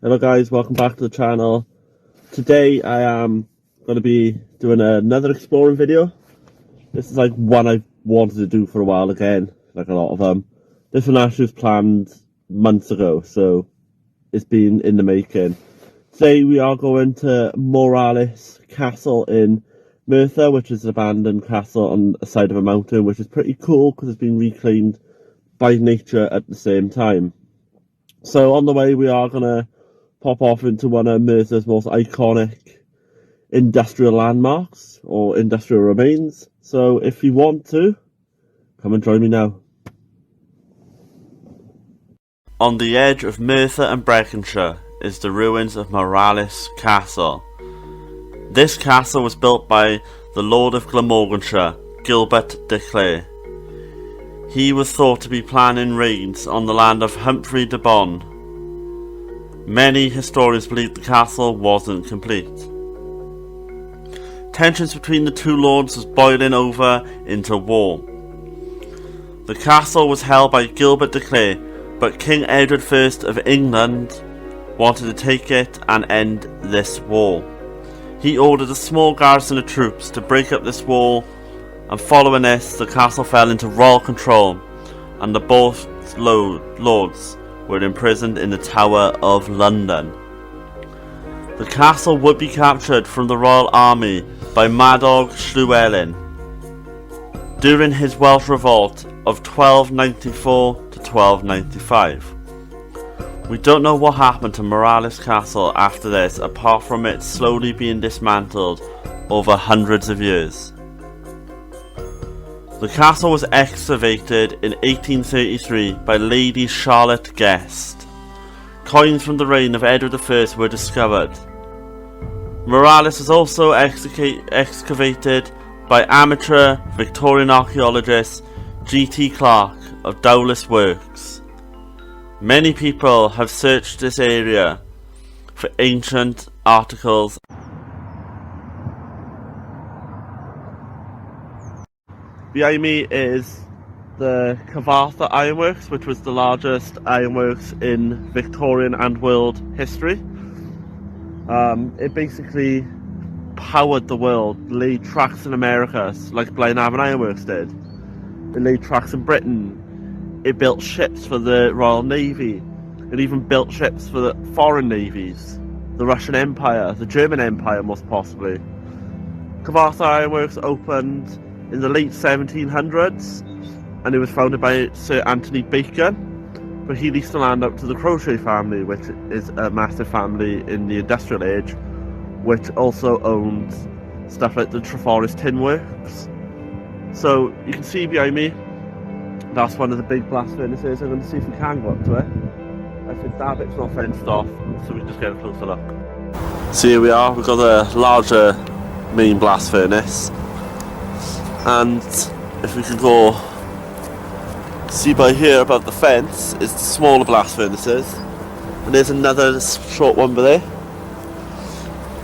Hello guys, welcome back to the channel. Today I am going to be doing another exploring video. This is like one I've wanted to do for a while again, like a lot of them. This one actually was planned months ago, so it's been in the making. Today we are going to Morlais Castle in Merthyr, which is an abandoned castle on the side of a mountain, which is pretty cool because it's been reclaimed by nature at the same time. So on the way we are going to pop off into one of Merthyr's most iconic industrial landmarks or industrial remains. So if you want to, come and join me now. On the edge of Merthyr and Breconshire is the ruins of Morlais Castle. This castle was built by the Lord of Glamorganshire, Gilbert de Clare. He was thought to be planning raids on the land of Humphrey de Bon. Many historians believe the castle wasn't complete. Tensions between the two lords was boiling over into war. The castle was held by Gilbert de Clare, but King Edward I of England wanted to take it and end this war. He ordered a small garrison of troops to break up this wall, and following this, the castle fell into royal control, and the both lords were imprisoned in the Tower of London. The castle would be captured from the royal army by Madog Llywelyn during his Welsh revolt of 1294 to 1295. We don't know what happened to Morlais Castle after this, apart from it slowly being dismantled over hundreds of years. The castle was excavated in 1833 by Lady Charlotte Guest. Coins from the reign of Edward I were discovered. Morlais was also excavated by amateur Victorian archaeologist G.T. Clark of Dowlais Works. Many people have searched this area for ancient articles. Behind me is the Cyfarthfa Ironworks, which was the largest ironworks in Victorian and world history. It basically powered the world, laid tracks in America, like Blaenavon Ironworks did. It laid tracks in Britain. It built ships for the Royal Navy. It even built ships for the foreign navies, the Russian Empire, the German Empire most possibly. Cyfarthfa Ironworks opened in the late 1700s, and it was founded by Sir Anthony Bacon, but he leased the land out to the Crochet family, which is a massive family in the industrial age, which also owned stuff like the Treforest Tin Works. So you can see behind me, that's one of the big blast furnaces. I'm going to see if we can go up to it. I think that bit's not fenced off, so we can just get a closer look. So here we are, we've got the larger main blast furnace. And if we can go see by here above the fence is the smaller blast furnaces, and there's another short one by there,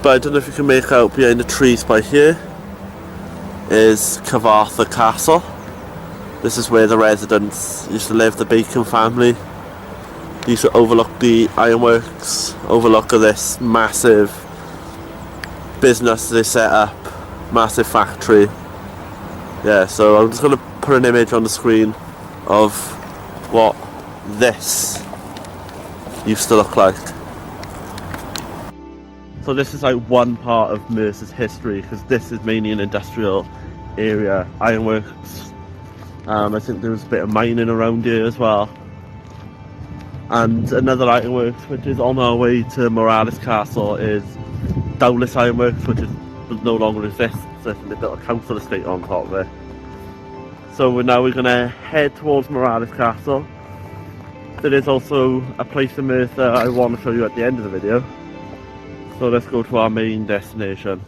but I don't know if you can make out behind the trees by here is Cyfarthfa Castle. This is where the residents used to live, the Bacon family. They used to overlook the ironworks, overlook this massive business they set up, massive factory. Yeah, so I'm just going to put an image on the screen of what this used to look like. So this is like one part of Merthyr's history, because this is mainly an industrial area, ironworks. I think there was a bit of mining around here as well. And another ironworks which is on our way to Morlais Castle is Dowlais Ironworks, which no longer exists. They built a council estate on top of it. So we're going to head towards Morlais Castle. There is also a place in Merthyr I want to show you at the end of the video. So let's go to our main destination.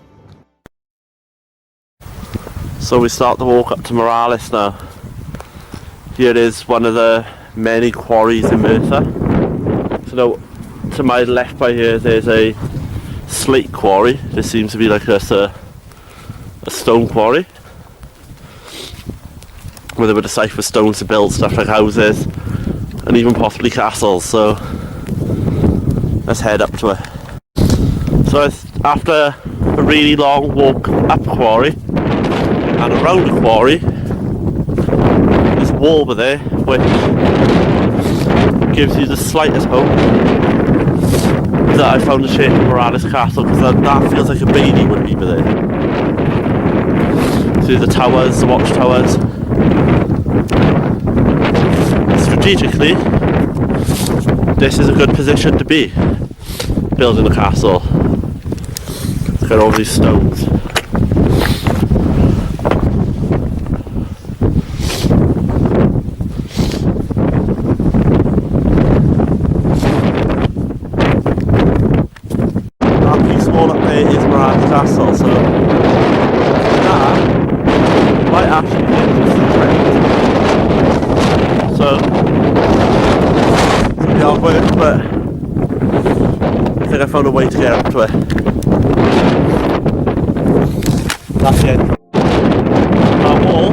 So we start the walk up to Morlais now. Here is one of the many quarries in Merthyr. So now, to my left by here there's a slate quarry. This seems to be like a stone quarry, where they would decipher stones to build stuff like houses and even possibly castles. So let's head up to it. So it's after a really long walk up the quarry and around the quarry, this wall over there, which gives you the slightest hope that I found the shape of Morlais Castle, because that feels like a baby would be there. See the towers, the watchtowers. Strategically, this is a good position to be building a castle. It's got all these stones. That piece wall up there is Morlais Castle, so that might actually be just a trend. So it's hard work, but I think I found a way to get up to it. That's it. That wall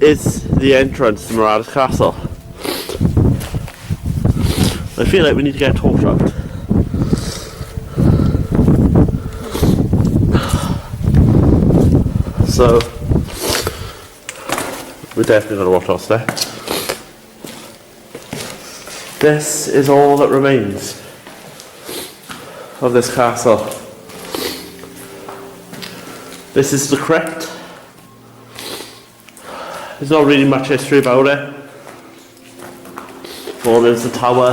is the entrance to Morlais Castle. I feel like we need to get a torch out. So we're definitely going to watch our step. This is all that remains of this castle. This is the crypt. There's not really much history about it. Well, there's the tower,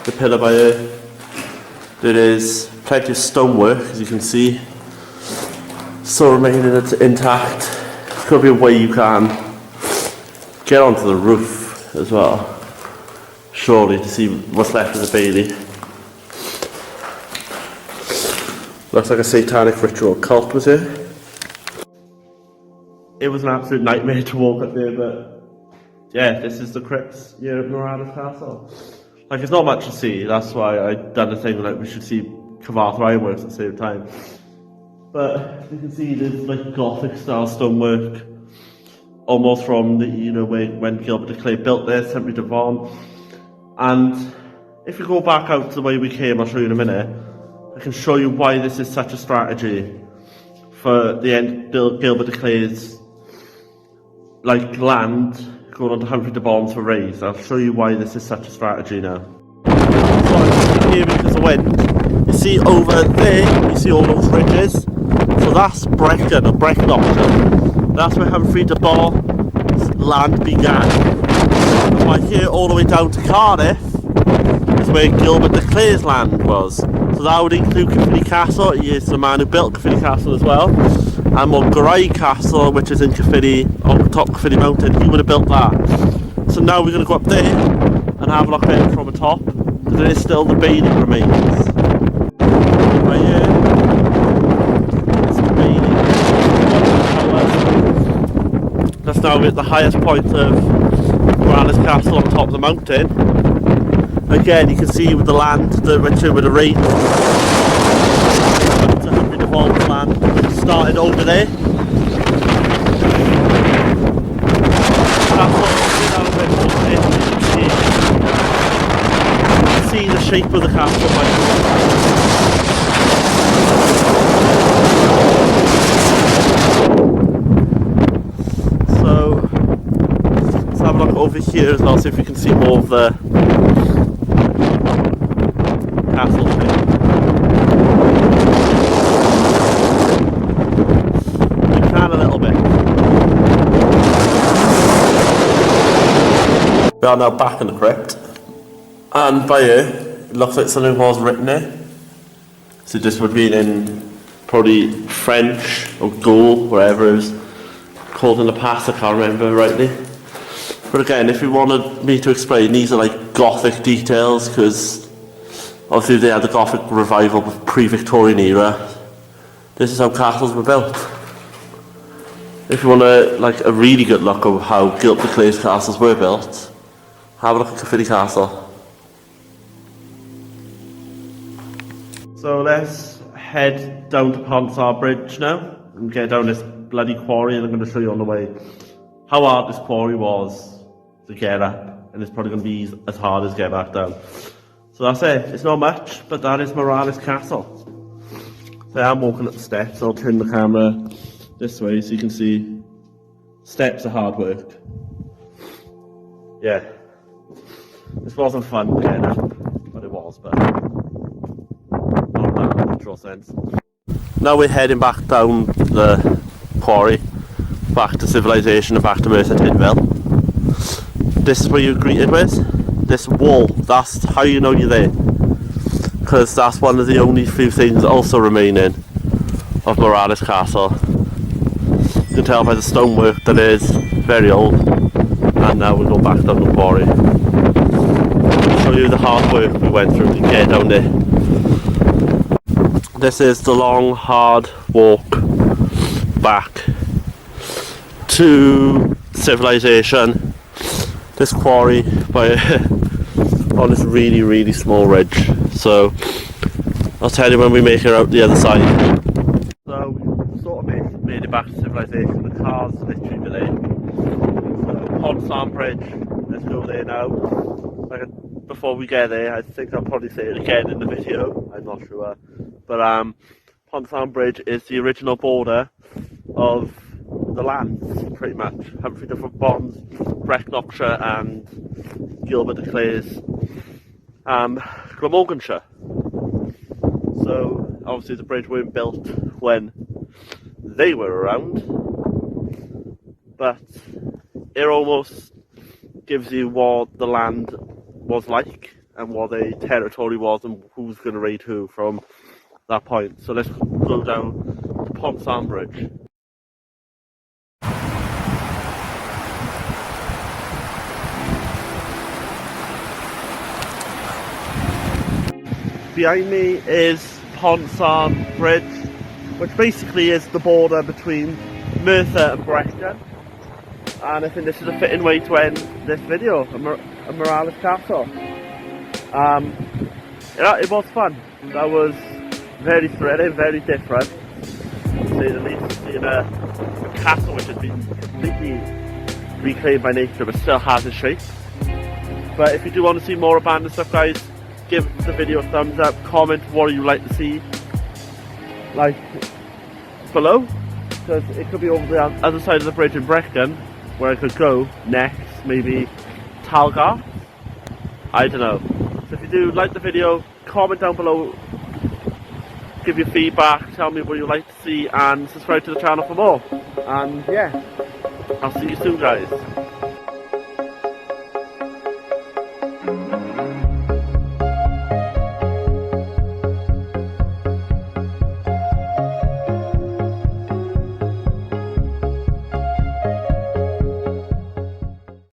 the pillar by it. There is plenty of stonework, as you can see, still remaining intact. There's got to be a way you can get onto the roof as well, surely, to see what's left of the bailey. Looks like a satanic ritual cult was here. It was an absolute nightmare to walk up there, but yeah, this is the crypts here at Morlais Castle. Like, it's not much to see, that's why I done the thing like we should see Cyfarthfa Ironworks at the same time. But you can see there's like Gothic style stonework, almost from the, you know, when Gilbert de Clay built this, Henry de Vaughan. And if you go back out to the way we came, I'll show you in a minute, I can show you why this is such a strategy for the end Gilbert de Clay's like land going on to Humphrey de Vaughan's for raised. I'll show you why this is such a strategy now. So I'm here because of wind. You see over there, you see all those ridges. So that's Brecon, or Brecon option. That's where Humphrey de Vaughan's land began. And by here all the way down to Cardiff is where Gilbert de Clay's land was. So that would include Cyfarthfa Castle. He is the man who built Cyfarthfa Castle as well. And Morlais Castle, which is in Cyfarthfa, on the top of Cyfarthfa Mountain, he would have built that. So now we're going to go up there and have a look at it from the top, because there is still the bailey remains. Right here, it's the bailey. That's now at the highest point of Morlais Castle on top of the mountain. Again, you can see with the land, the Richard with the rain, to Humphrey de Vaughan's land, started over there. See the shape of the castle. So let's have a look over here as well, see if we can see more of the castle shape. We can a little bit. We are now back in the crypt. And by here, it looks like something was written there. So this would be in probably French or Gaul, wherever it was called in the past, I can't remember rightly. But again, if you wanted me to explain, these are like Gothic details, because obviously they had the Gothic revival pre-Victorian era. This is how castles were built. If you want like a really good look at how Gilbert de Clay's castles were built, have a look at Cyfarthfa Castle. So let's head down to Ponsar Bridge now and get down this bloody quarry, and I'm going to show you on the way how hard this quarry was to get up, and it's probably going to be as hard as get back down. So that's it. It's not much, but that is Morlais Castle. So I'm walking up the steps. I'll turn the camera this way so you can see steps are hard work. Yeah. This wasn't fun getting up, but it was, but not in that literal sense. Now we're heading back down the quarry, back to civilization and back to Merthyr Tydfil. This is where you're greeted with this wall. That's how you know you're there, because that's one of the only few things also remaining of Morlais Castle. You can tell by the stonework that it is very old. And now we go back down the quarry. I'll show you the hard work we went through to get down there. This is the long, hard walk back to civilization. This quarry by on this really, really small ridge. So I'll tell you when we make it out the other side. So we sort of made it back to civilization. The car's literally delayed. Pond Bridge, let's go there now. Before we get there, I think I'll probably say it again in the video, I'm not sure. But Pond Bridge is the original border of the lands, pretty much. Humphrey different bonds, Brecknockshire and Gilbert de Clare's Glamorganshire. So obviously the bridge weren't built when they were around, but it almost gives you what the land was like and what the territory was and who's going to raid who from that point. So let's go down to Pond Bridge. Behind me is Pond Bridge, which basically is the border between Merthyr and Brecon. And I think this is a fitting way to end this video, a Morlais Castle. It was fun. That was very thrilling, very different, to say the least. Seeing a castle which has been completely reclaimed by nature but still has its shape. But if you do want to see more abandoned stuff, guys, give the video a thumbs up, comment what you like to see, like, below, because it could be over the other side of the bridge in Brecon, where I could go next, maybe Talgar, I don't know. So if you do like the video, comment down below, give your feedback, tell me what you like to see, and subscribe to the channel for more. And yeah, I'll see you soon, guys.